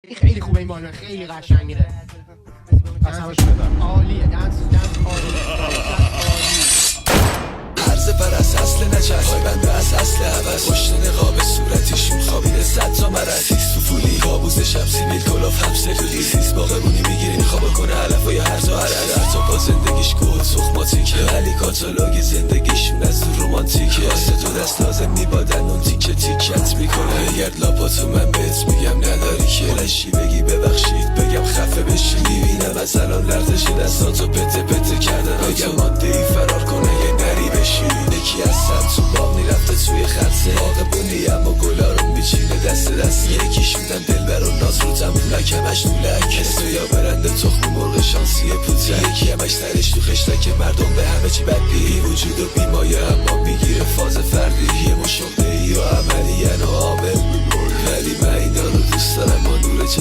خیلی خوبه این ماجرا، خیلی قشنگ میره. عالیه، دنس عالی. عرض پر از اصل نچست های بنده از اصل عوض پشت نقاب صورتیشون خوابیده 100 تا مرض سیس فوفولی کابوس شب سیمیل کلاف هم سلولی سیس باقبونی میگیریم خواب کنه علفای هرز و هرز در تا با زندگیش گود سخماتیکه ولی کاتالوگ زندگیشون از تو رومانتیکه واسه تو دست لازم میبادن اون تیکه تیکت میکنه بگرد لاپاتو من بهت میگم نداری که لشی بگی ببخشید بگم خفه بشی میبینم از الان لرزش دستاتو پته پته کردن بگم ماده ای فرار کنه یه نری بشی یکی از صد تو باغ میرفته توی خرسه باغبونی اما گلا رو میچینه دست یکیشونم دلبر و ناز رو تمومک همش نولک کسو یا برنده تخم مرغ شانسی پوتک یکی همش سرش تو خشتک مردم به همه چی بد بی وجود و بیمایه اما میگیره فاز فردی یه مشغله ای و عملی و عامل ولی من اینا رو دوست دارم